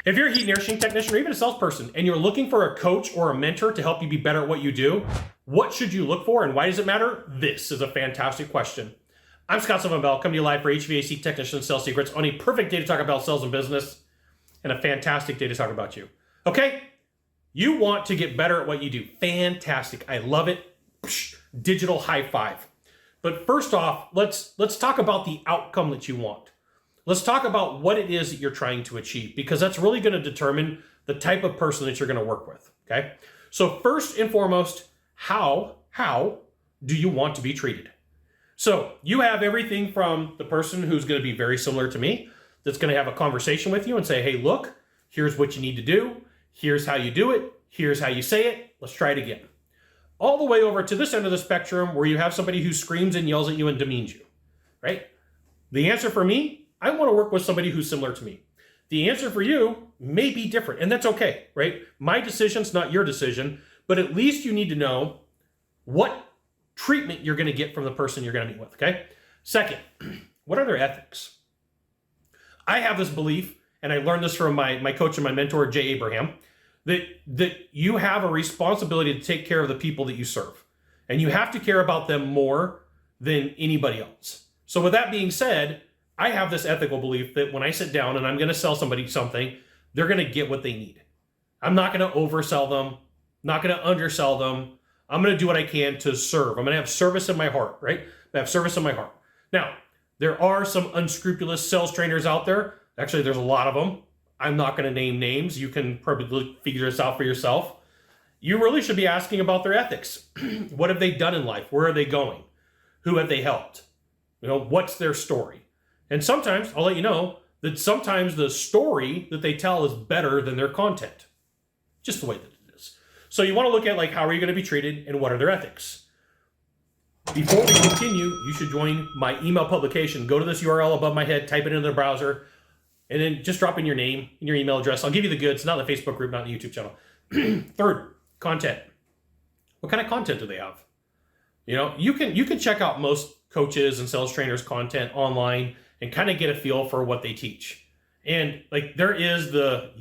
If you're a heat and air machine technician or even a salesperson and you're looking for a coach or a mentor to help you be better at what you do, what should you look for and why does it matter? This is a fantastic question. I'm Scott Bell, coming to you live for HVAC Technician Sales Secrets on a perfect day to talk about sales and business and a fantastic day to talk about you. Okay? You want to get better at what you do. Fantastic. I love it. Digital high five. But first off, let's talk about the outcome that you want. Let's talk about what it is that you're trying to achieve, because that's really going to determine the type of person that you're going to work with, okay? So first and foremost, how do you want to be treated? So you have everything from the person who's going to be very similar to me, that's going to have a conversation with you and say, hey, look, here's what you need to do. Here's how you do it. Here's how you say it. Let's try it again. All the way over to this end of the spectrum where you have somebody who screams and yells at you and demeans you, right? The answer for me, I want to work with somebody who's similar to me. The answer for you may be different, and that's okay, right? My decision's not your decision, but at least you need to know what treatment you're going to get from the person you're going to meet with, okay? Second, what are their ethics? I have this belief, and I learned this from my coach and my mentor, Jay Abraham, that you have a responsibility to take care of the people that you serve, and you have to care about them more than anybody else. So with that being said, I have this ethical belief that when I sit down and I'm going to sell somebody something, they're going to get what they need. I'm not going to oversell them, not going to undersell them. I'm going to do what I can to serve. I'm going to have service in my heart, right? I have service in my heart. Now, there are some unscrupulous sales trainers out there. Actually, there's a lot of them. I'm not going to name names. You can probably figure this out for yourself. You really should be asking about their ethics. What have they done in life? Where are they going? Who have they helped? What's their story? And sometimes, I'll let you know, that sometimes the story that they tell is better than their content. Just the way that it is. So you want to look at how are you going to be treated and what are their ethics? Before we continue, you should join my email publication. Go to this URL above my head, type it into the browser, and then just drop in your name and your email address. I'll give you the goods, not in the Facebook group, not in the YouTube channel. Third, content. What kind of content do they have? You can check out most coaches and sales trainers' content online and kind of get a feel for what they teach. And there is the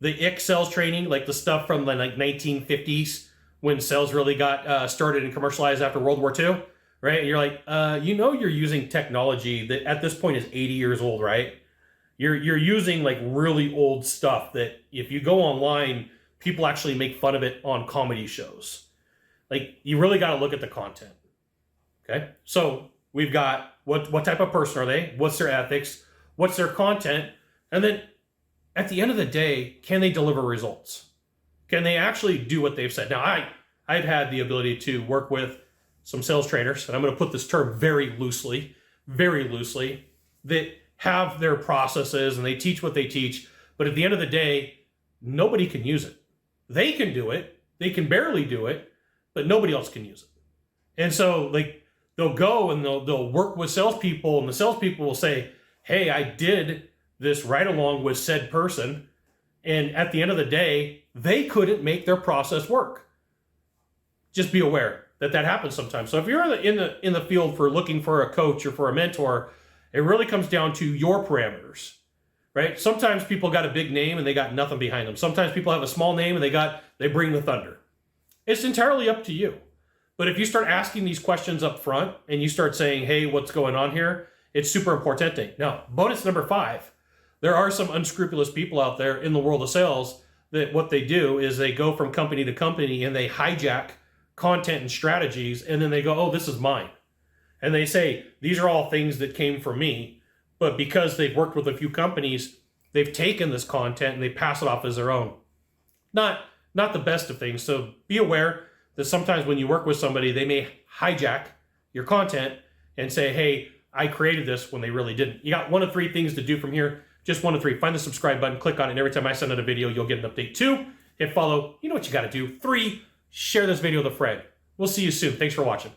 ick sales training, the stuff from the 1950s when sales really got started and commercialized after World War II, right? And you're you're using technology that at this point is 80 years old, right? You're using really old stuff that if you go online, people actually make fun of it on comedy shows. You really got to look at the content. Okay, so we've got what type of person are they? What's their ethics? What's their content? And then at the end of the day, can they deliver results? Can they actually do what they've said? Now, I've had the ability to work with some sales trainers, and I'm going to put this term very loosely, that have their processes and they teach what they teach, but at the end of the day, nobody can use it. They can do it. They can barely do it, but nobody else can use it. And so, they'll go and they'll work with salespeople, and the salespeople will say, hey, I did this right along with said person. And at the end of the day, they couldn't make their process work. Just be aware that happens sometimes. So if you're in the field for looking for a coach or for a mentor, it really comes down to your parameters, right? Sometimes people got a big name and they got nothing behind them. Sometimes people have a small name and they bring the thunder. It's entirely up to you. But if you start asking these questions up front and you start saying, hey, what's going on here? It's super important. Now, bonus number 5, there are some unscrupulous people out there in the world of sales that what they do is they go from company to company and they hijack content and strategies, and then they go, oh, this is mine. And they say, these are all things that came from me, but because they've worked with a few companies, they've taken this content and they pass it off as their own. Not the best of things. So be aware that sometimes when you work with somebody, they may hijack your content and say, hey, I created this when they really didn't. You got 1 of 3 things to do from here. Just 1 of 3. Find the subscribe button, click on it, and every time I send out a video, you'll get an update. 2, hit follow. You know what you got to do. 3, share this video with a friend. We'll see you soon. Thanks for watching.